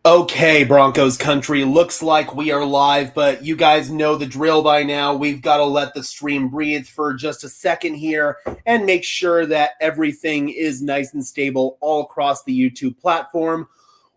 Okay, Broncos country, looks like we are live, but you guys know the drill by now. We've got to let the stream breathe for just a second here and make sure that everything is nice and stable all across the YouTube platform.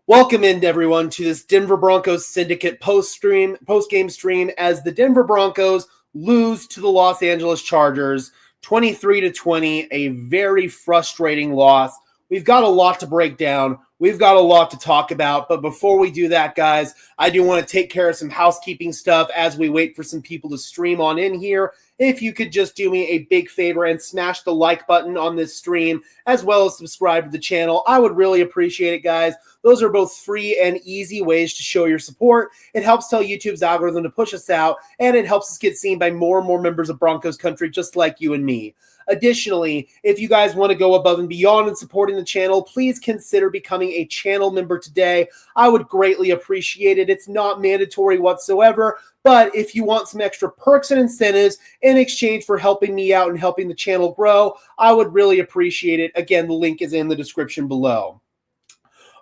Welcome in, everyone, to this Denver Broncos Syndicate post-game stream as the Denver Broncos lose to the Los Angeles Chargers 23-20, a very frustrating loss. We've got a lot to break down. We've got a lot to talk about. But before we do that, guys, I do want to take care of some housekeeping stuff as we wait for some people to stream on in here. If you could just do me a big favor and smash the like button on this stream, as well as subscribe to the channel, I would really appreciate it, guys. Those are both free and easy ways to show your support. It helps tell YouTube's algorithm to push us out, and it helps us get seen by more and more members of Broncos country just like you and me. Additionally, if you guys want to go above and beyond in supporting the channel, please consider becoming a channel member today. I would greatly appreciate it. It's not mandatory whatsoever, but if you want some extra perks and incentives in exchange for helping me out and helping the channel grow, I would really appreciate it. Again, the link is in the description below.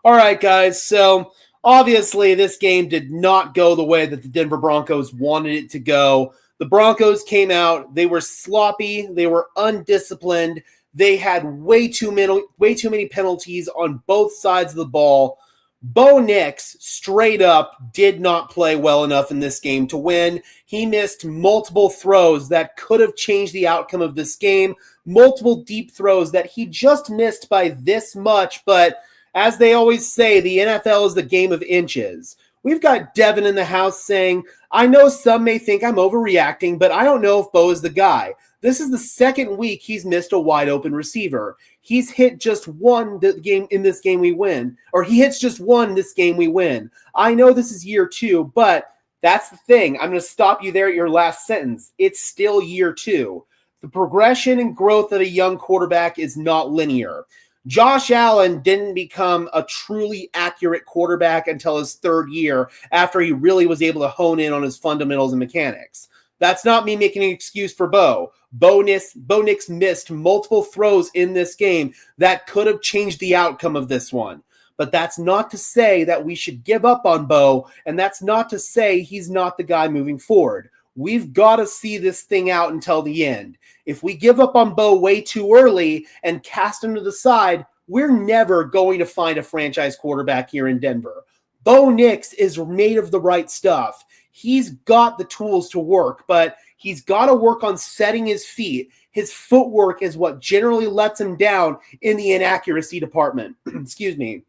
All right, guys, so obviously this game did not go the way that the Denver Broncos wanted it to go. The Broncos came out, they were sloppy, they were undisciplined, they had way too many penalties on both sides of the ball. Bo Nix straight up did not play well enough in this game to win. He missed multiple throws that could have changed the outcome of this game, multiple deep throws that he just missed by this much, but as they always say, the NFL is the game of inches. We've got Devin in the house saying, I know some may think I'm overreacting, but I don't know if Bo is the guy. This is the second week he's missed a wide open receiver. He's hit just one in this game we win, or he hits just one this game we win. I know this is year two, but that's the thing. I'm going to stop you there at your last sentence. It's still year two. The progression and growth of a young quarterback is not linear. Josh Allen didn't become a truly accurate quarterback until his third year after he really was able to hone in on his fundamentals and mechanics. That's not me making an excuse for Bo. Bo Nix missed multiple throws in this game that could have changed the outcome of this one. But that's not to say that we should give up on Bo, and that's not to say he's not the guy moving forward. We've got to see this thing out until the end. If we give up on Bo way too early and cast him to the side, we're never going to find a franchise quarterback here in Denver. Bo Nix is made of the right stuff. He's got the tools to work, but he's got to work on setting his feet. His footwork is what generally lets him down in the inaccuracy department. Excuse me.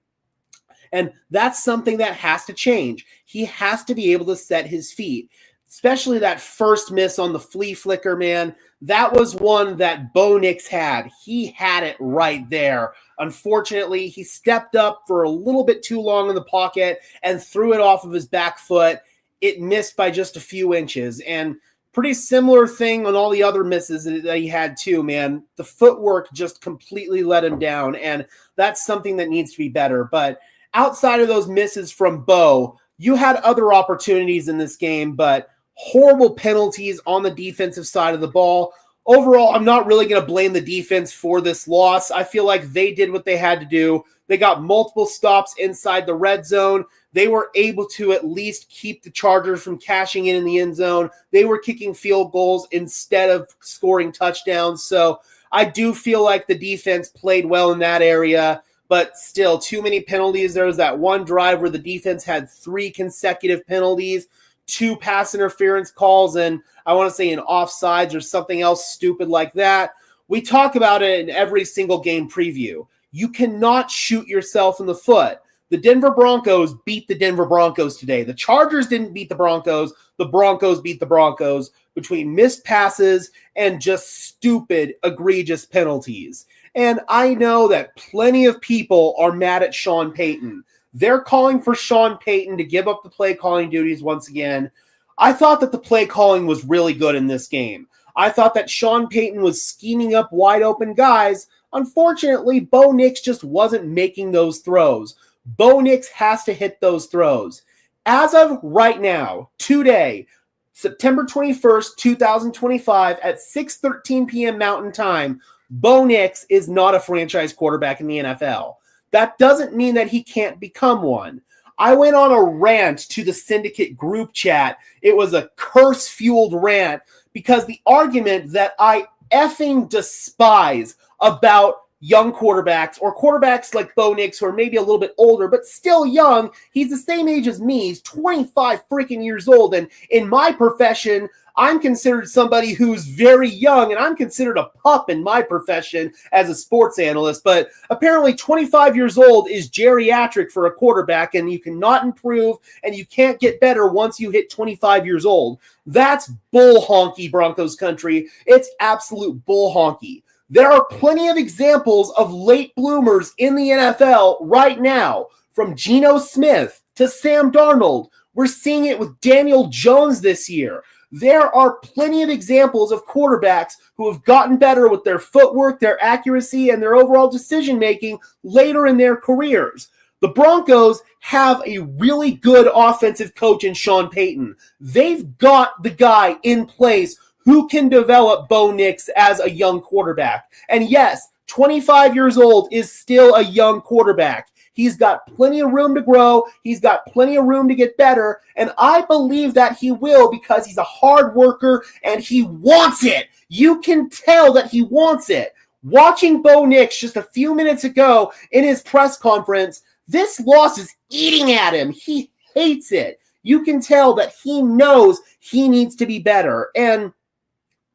And that's something that has to change. He has to be able to set his feet. Especially that first miss on the flea flicker, man. That was one that Bo Nix had. He had it right there. Unfortunately, he stepped up for a little bit too long in the pocket and threw it off of his back foot. It missed by just a few inches. And pretty similar thing on all the other misses that he had too, man. The footwork just completely let him down. And that's something that needs to be better. But outside of those misses from Bo, you had other opportunities in this game, but horrible penalties on the defensive side of the ball. Overall, I'm not really going to blame the defense for this loss. I feel like they did what they had to do. They got multiple stops inside the red zone. They were able to at least keep the Chargers from cashing in the end zone. They were kicking field goals instead of scoring touchdowns. So I do feel like the defense played well in that area. But still, too many penalties. There was that one drive where the defense had 3 consecutive penalties, 2 pass interference calls, and I want to say an offsides or something else stupid like that. We talk about it in every single game preview. You cannot shoot yourself in the foot. The Denver Broncos beat the Denver Broncos today. The Chargers didn't beat the Broncos. The Broncos beat the Broncos between missed passes and just stupid, egregious penalties. And I know that plenty of people are mad at Sean Payton. They're calling for Sean Payton to give up the play calling duties once again. I thought that the play calling was really good in this game. I thought that Sean Payton was scheming up wide open guys. Unfortunately, Bo Nix just wasn't making those throws. Bo Nix has to hit those throws. As of right now, today, September 21st, 2025 at 6:13 p.m. Mountain Time, Bo Nix is not a franchise quarterback in the NFL. That doesn't mean that he can't become one. I went on a rant to the Syndicate group chat. It was a curse-fueled rant because the argument that I effing despise about young quarterbacks or quarterbacks like Bo Nix who are maybe a little bit older but still young. He's the same age as me. He's 25 freaking years old. And in my profession, I'm considered somebody who's very young, and I'm considered a pup in my profession as a sports analyst. But apparently 25 years old is geriatric for a quarterback, and you cannot improve and you can't get better once you hit 25 years old. That's bull honky, Broncos country. It's absolute bull honky. There are plenty of examples of late bloomers in the NFL right now, from Geno Smith to Sam Darnold. We're seeing it with Daniel Jones this year. There are plenty of examples of quarterbacks who have gotten better with their footwork, their accuracy, and their overall decision-making later in their careers. The Broncos have a really good offensive coach in Sean Payton. They've got the guy in place who can develop Bo Nix as a young quarterback. And yes, 25 years old is still a young quarterback. He's got plenty of room to grow. He's got plenty of room to get better. And I believe that he will because he's a hard worker and he wants it. You can tell that he wants it. Watching Bo Nix just a few minutes ago in his press conference, this loss is eating at him. He hates it. You can tell that he knows he needs to be better. And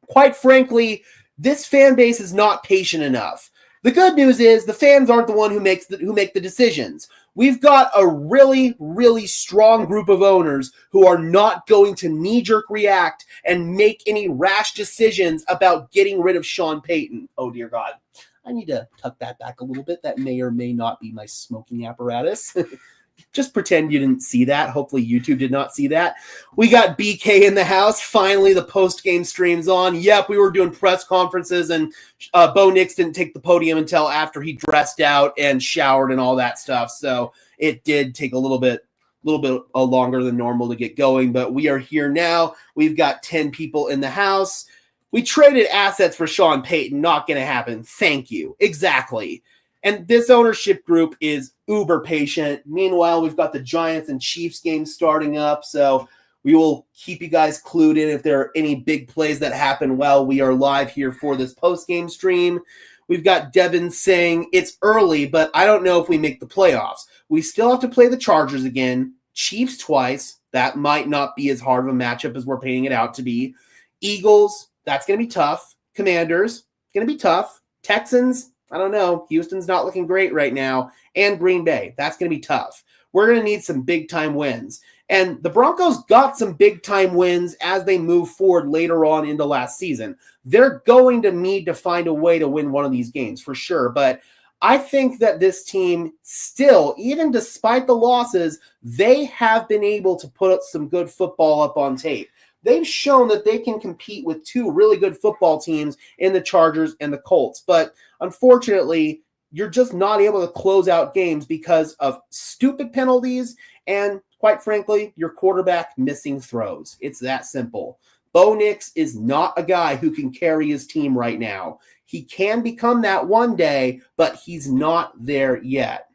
quite frankly, this fan base is not patient enough. The good news is the fans aren't the one who make the decisions. We've got a really, really strong group of owners who are not going to knee-jerk react and make any rash decisions about getting rid of Sean Payton. Oh, dear God. I need to tuck that back a little bit. That may or may not be my smoking apparatus. Just pretend you didn't see that. Hopefully YouTube did not see that. We got BK in the house. Finally, the post-game stream's on. Yep, we were doing press conferences, and Bo Nix didn't take the podium until after he dressed out and showered and all that stuff. So it did take a little bit longer than normal to get going. But we are here now. We've got 10 people in the house. We traded assets for Sean Payton. Not going to happen. Thank you. Exactly. And this ownership group is uber patient. Meanwhile, we've got the Giants and Chiefs game starting up, so we will keep you guys clued in if there are any big plays that happen while we are live here for this post-game stream. We've got Devin saying it's early, but I don't know if we make the playoffs. We still have to play the Chargers again, Chiefs twice. That might not be as hard of a matchup as we're painting it out to be. Eagles, that's going to be tough. Commanders, going to be tough. Texans, I don't know. Houston's not looking great right now. And Green Bay. That's going to be tough. We're going to need some big-time wins. And the Broncos got some big-time wins as they move forward later on into last season. They're going to need to find a way to win one of these games for sure. But I think that this team still, even despite the losses, they have been able to put some good football up on tape. They've shown that they can compete with two really good football teams in the Chargers and the Colts. But unfortunately, you're just not able to close out games because of stupid penalties and, quite frankly, your quarterback missing throws. It's that simple. Bo Nix is not a guy who can carry his team right now. He can become that one day, but he's not there yet.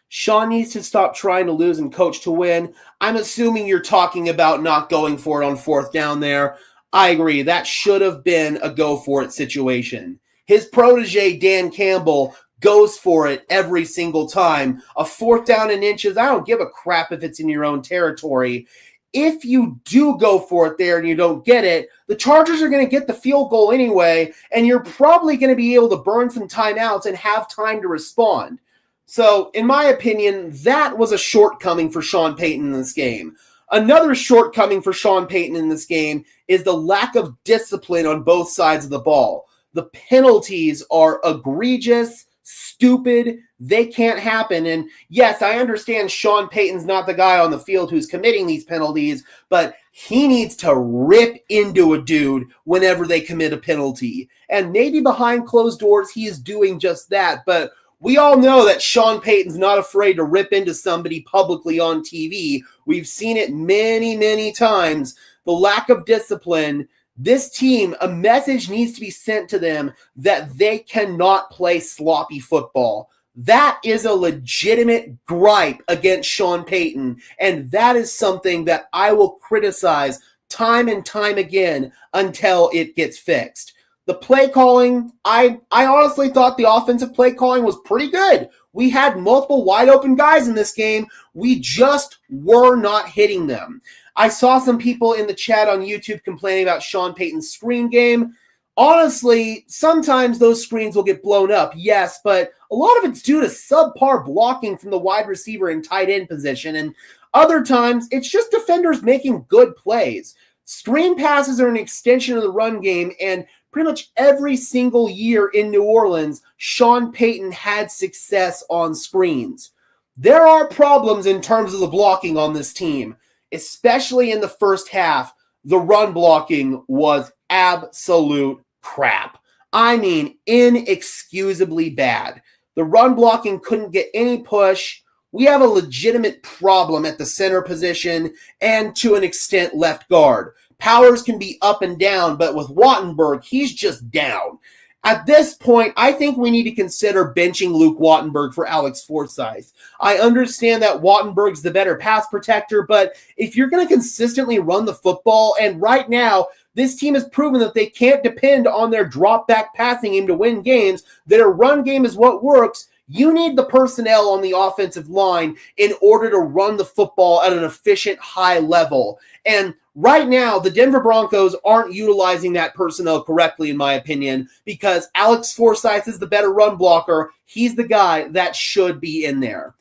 Sean needs to stop trying to lose and coach to win. I'm assuming you're talking about not going for it on fourth down there. I agree. That should have been a go-for-it situation. His protege, Dan Campbell, goes for it every single time. A fourth down and inches, I don't give a crap if it's in your own territory. If you do go for it there and you don't get it, the Chargers are going to get the field goal anyway, and you're probably going to be able to burn some timeouts and have time to respond. So, in my opinion, that was a shortcoming for Sean Payton in this game. Another shortcoming for Sean Payton in this game is the lack of discipline on both sides of the ball. The penalties are egregious, stupid, they can't happen. And yes, I understand Sean Payton's not the guy on the field who's committing these penalties, but he needs to rip into a dude whenever they commit a penalty. And maybe behind closed doors, he is doing just that, but we all know that Sean Payton's not afraid to rip into somebody publicly on TV. We've seen it many, many times. The lack of discipline, this team, a message needs to be sent to them that they cannot play sloppy football. That is a legitimate gripe against Sean Payton, and that is something that I will criticize time and time again until it gets fixed. The play calling, I honestly thought the offensive play calling was pretty good. We had multiple wide open guys in this game. We just were not hitting them. I saw some people in the chat on YouTube complaining about Sean Payton's screen game. Honestly, sometimes those screens will get blown up, yes, but a lot of it's due to subpar blocking from the wide receiver and tight end position, and other times it's just defenders making good plays. Screen passes are an extension of the run game, and pretty much every single year in New Orleans, Sean Payton had success on screens. There are problems in terms of the blocking on this team, especially in the first half. The run blocking was absolute crap. I mean, inexcusably bad. The run blocking couldn't get any push. We have a legitimate problem at the center position and to an extent left guard. Powers can be up and down, but with Wattenberg, he's just down. At this point, I think we need to consider benching Luke Wattenberg for Alex Forsyth. I understand that Wattenberg's the better pass protector, but if you're going to consistently run the football, and right now, this team has proven that they can't depend on their drop-back passing game to win games, their run game is what works. You need the personnel on the offensive line in order to run the football at an efficient, high level. And right now, the Denver Broncos aren't utilizing that personnel correctly, in my opinion, because Alex Forsyth is the better run blocker. He's the guy that should be in there.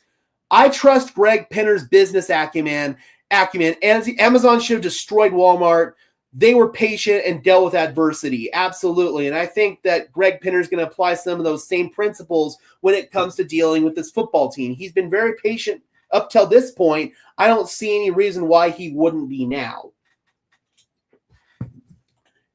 I trust Greg Penner's business acumen. Amazon should have destroyed Walmart. They were patient and dealt with adversity. Absolutely. And I think that Greg Penner is going to apply some of those same principles when it comes to dealing with this football team. He's been very patient up till this point. I don't see any reason why he wouldn't be now.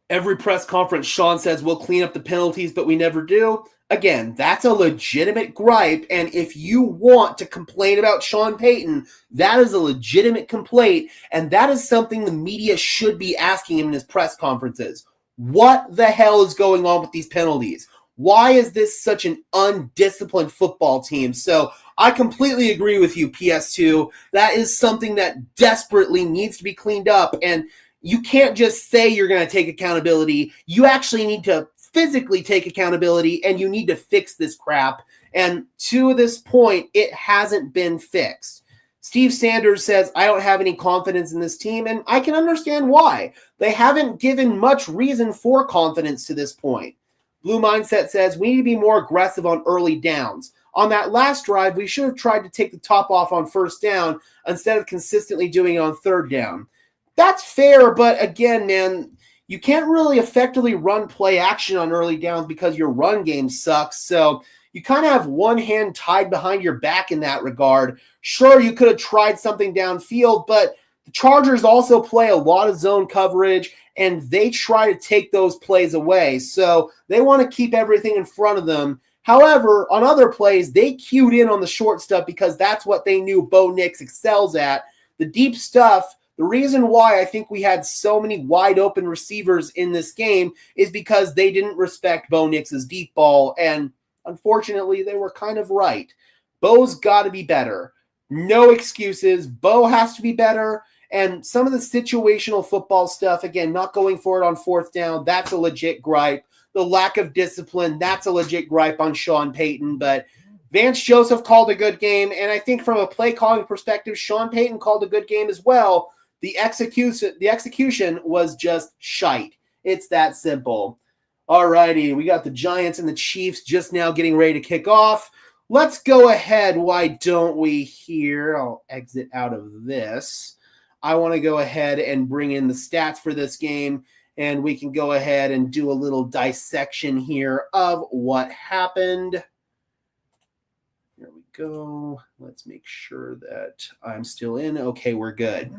Every press conference, Sean says we'll clean up the penalties, but we never do. Again, that's a legitimate gripe, and if you want to complain about Sean Payton, that is a legitimate complaint, and that is something the media should be asking him in his press conferences. What the hell is going on with these penalties? Why is this such an undisciplined football team? So I completely agree with you, PS2. That is something that desperately needs to be cleaned up, and you can't just say you're going to take accountability. You actually need to physically take accountability, and you need to fix this crap. And to this point, it hasn't been fixed. Steve Sanders says, I don't have any confidence in this team, and I can understand why. They haven't given much reason for confidence to this point. Blue Mindset says, we need to be more aggressive on early downs. On that last drive, we should have tried to take the top off on first down instead of consistently doing it on third down. That's fair, but again, man, you can't really effectively run play action on early downs because your run game sucks. So you kind of have one hand tied behind your back in that regard. Sure, you could have tried something downfield, but the Chargers also play a lot of zone coverage, and they try to take those plays away. So they want to keep everything in front of them. However, on other plays, they cued in on the short stuff because that's what they knew Bo Nix excels at. The deep stuff. The reason why I think we had so many wide open receivers in this game is because they didn't respect Bo Nix's deep ball, and unfortunately, they were kind of right. Bo's got to be better. No excuses. Bo has to be better, and some of the situational football stuff, again, not going for it on fourth down, that's a legit gripe. The lack of discipline, that's a legit gripe on Sean Payton, but Vance Joseph called a good game, and I think from a play calling perspective, Sean Payton called a good game as well. The execution was just shite. It's that simple. All righty, we got the Giants and the Chiefs just now getting ready to kick off. Let's go ahead. Why don't we here? I'll exit out of this. I want to go ahead and bring in the stats for this game, and we can go ahead and do a little dissection here of what happened. Here we go. Let's make sure that I'm still in. Okay, we're good.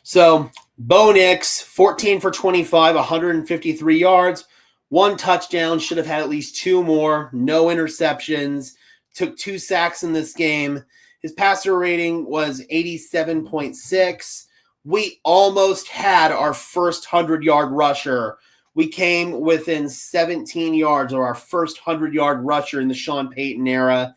So, Bo Nix, 14 for 25, 153 yards, one touchdown, should have had at least two more, no interceptions, took 2 sacks in this game. His passer rating was 87.6. We almost had our first 100-yard rusher. We came within 17 yards, or our first 100-yard rusher in the Sean Payton era.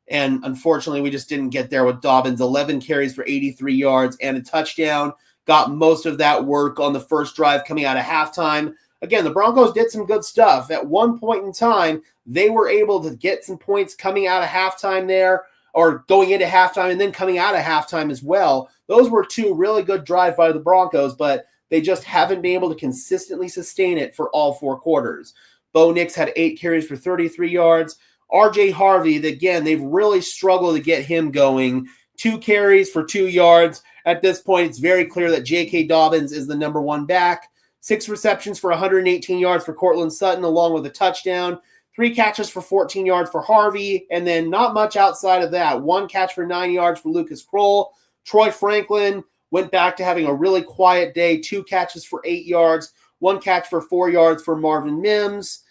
And unfortunately, we just didn't get there with Dobbins. 11 carries for 83 yards and a touchdown. Got most of that work on the first drive coming out of halftime. Again, the Broncos did some good stuff. At one point in time, they were able to get some points coming out of halftime there, or going into halftime and then coming out of halftime as well. Those were two really good drives by the Broncos, but they just haven't been able to consistently sustain it for all four quarters. Bo Nix had 8 carries for 33 yards. R.J. Harvey, again, they've really struggled to get him going. 2 carries for 2 yards. At this point, it's very clear that J.K. Dobbins is the number one back. 6 receptions for 118 yards for Cortland Sutton, along with a touchdown. 3 catches for 14 yards for Harvey, and then not much outside of that. 1 catch for 9 yards for Lucas Kroll. Troy Franklin went back to having a really quiet day. 2 catches for 8 yards. 1 catch for 4 yards for Marvin Mims.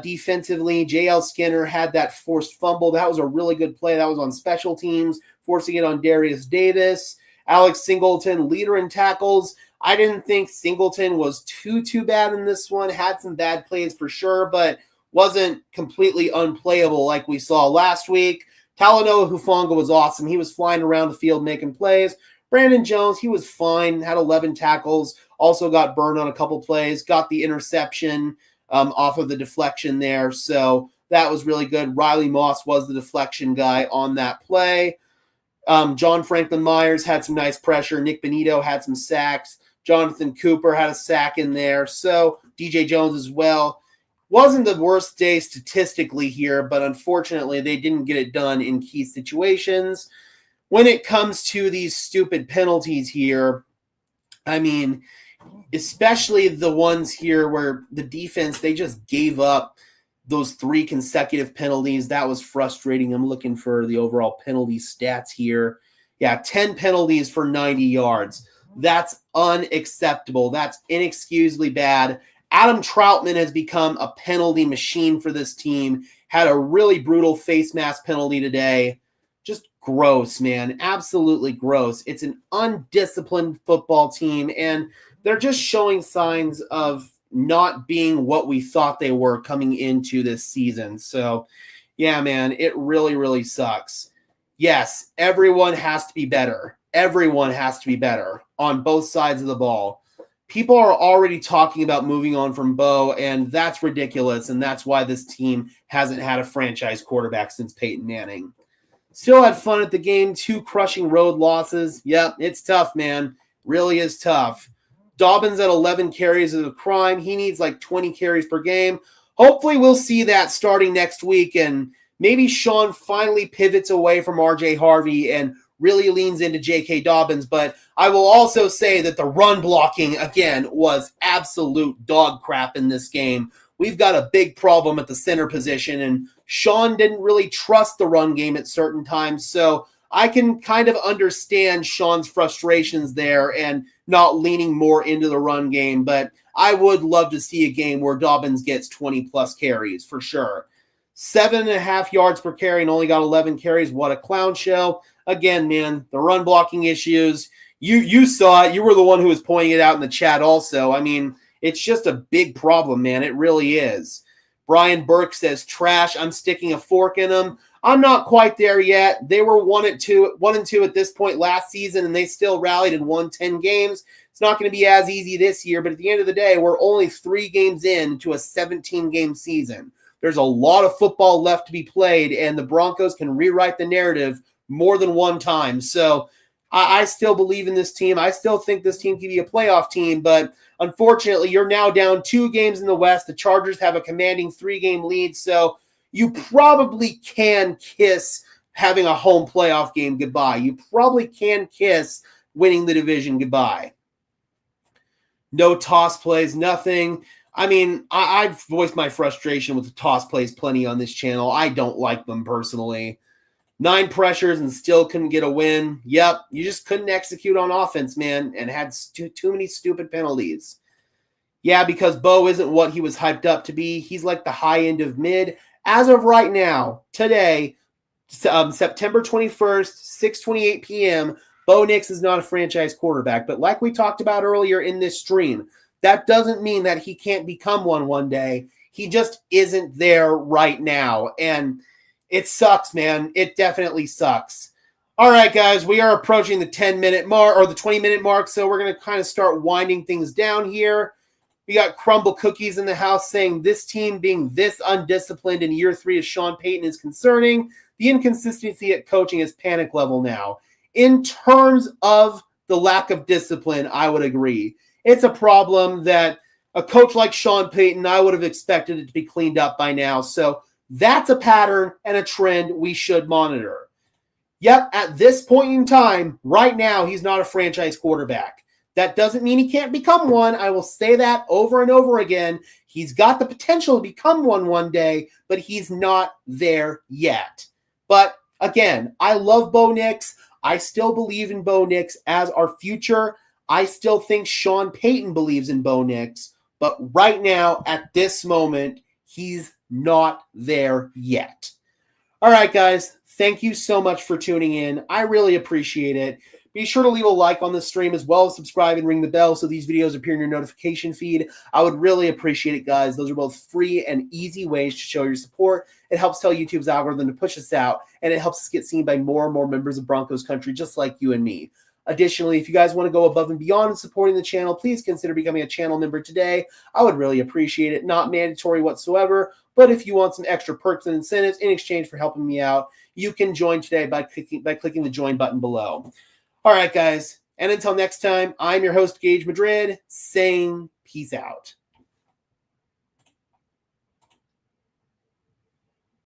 Defensively, J.L. Skinner had that forced fumble. That was a really good play. That was on special teams, forcing it on Darius Davis. Alex Singleton, leader in tackles. I didn't think Singleton was too bad in this one. Had some bad plays for sure, but wasn't completely unplayable like we saw last week. Talanoa Hufanga was awesome. He was flying around the field making plays. Brandon Jones, he was fine, had 11 tackles, also got burned on a couple plays, got the interception off of the deflection there. So that was really good. Riley Moss was the deflection guy on that play. John Franklin Myers had some nice pressure. Nick Benito had some sacks. Jonathan Cooper had a sack in there. So DJ Jones as well. Wasn't the worst day statistically here, but unfortunately they didn't get it done in key situations. When it comes to these stupid penalties here, I mean, especially the ones here where the defense, they just gave up those 3 consecutive penalties. That was frustrating. I'm looking for the overall penalty stats here. Yeah, 10 penalties for 90 yards. That's unacceptable. That's inexcusably bad. Adam Troutman has become a penalty machine for this team. Had a really brutal face mask penalty today. Just gross, man. Absolutely gross. It's an undisciplined football team, and they're just showing signs of not being what we thought they were coming into this season. So, yeah, man, it really, really sucks. Yes, everyone has to be better. Everyone has to be better on both sides of the ball. People are already talking about moving on from Bo, and that's ridiculous, and that's why this team hasn't had a franchise quarterback since Peyton Manning. Still had fun at the game. 2 crushing road losses. Yep, it's tough, man. Really is tough. Dobbins at 11 carries is a crime. He needs like 20 carries per game. Hopefully we'll see that starting next week, and maybe Sean finally pivots away from R.J. Harvey and really leans into J.K. Dobbins. But I will also say that the run blocking, again, was absolute dog crap in this game. We've got a big problem at the center position, and Sean didn't really trust the run game at certain times. So I can kind of understand Sean's frustrations there and not leaning more into the run game. But I would love to see a game where Dobbins gets 20-plus carries for sure. 7.5 yards per carry and only got 11 carries. What a clown show. Again, man, the run blocking issues. You saw it. You were the one who was pointing it out in the chat also. I mean, it's just a big problem, man. It really is. Brian Burke says, trash. I'm sticking a fork in them. I'm not quite there yet. They were 1-2 at this point last season, and they still rallied and won 10 games. It's not going to be as easy this year, but at the end of the day, we're only 3 games into a 17-game season. There's a lot of football left to be played, and the Broncos can rewrite the narrative more than one time. So I still believe in this team. I still think this team can be a playoff team, but unfortunately, you're now down 2 games in the West. The Chargers have a commanding 3-game lead, so you probably can kiss having a home playoff game goodbye. You probably can kiss winning the division goodbye. No toss plays, nothing. I mean, I've voiced my frustration with the toss plays plenty on this channel. I don't like them personally. 9 pressures and still couldn't get a win. Yep, you just couldn't execute on offense, man, and had too many stupid penalties. Yeah, because Bo isn't what he was hyped up to be. He's like the high end of mid. As of right now, today, September 21st, 6:28 p.m., Bo Nix is not a franchise quarterback. But like we talked about earlier in this stream, That doesn't mean that he can't become one day. He just isn't there right now. And it sucks, man. It definitely sucks. All right, guys, we are approaching the 10-minute mark or the 20-minute mark, so we're going to kind of start winding things down here. We got Crumble Cookies in the house saying this team being this undisciplined in year 3 of Sean Payton is concerning. The inconsistency at coaching is panic level now. In terms of the lack of discipline, I would agree. It's a problem that a coach like Sean Payton, I would have expected it to be cleaned up by now. So that's a pattern and a trend we should monitor. Yep, at this point in time, right now, he's not a franchise quarterback. That doesn't mean he can't become one. I will say that over and over again. He's got the potential to become one day, but he's not there yet. But again, I love Bo Nix. I still believe in Bo Nix as our future. I still think Sean Payton believes in Bo Nix. But right now, at this moment, he's not there yet. All right, guys. Thank you so much for tuning in. I really appreciate it. Be sure to leave a like on the stream as well as subscribe and ring the bell so these videos appear in your notification feed. I would really appreciate it, guys. Those are both free and easy ways to show your support. It helps tell YouTube's algorithm to push us out, and it helps us get seen by more and more members of Broncos country just like you and me. Additionally, if you guys want to go above and beyond in supporting the channel, please consider becoming a channel member today. I would really appreciate it. Not mandatory whatsoever, but if you want some extra perks and incentives in exchange for helping me out, you can join today by clicking the join button below. All right, guys, and until next time, I'm your host, Gage Madrid, saying peace out.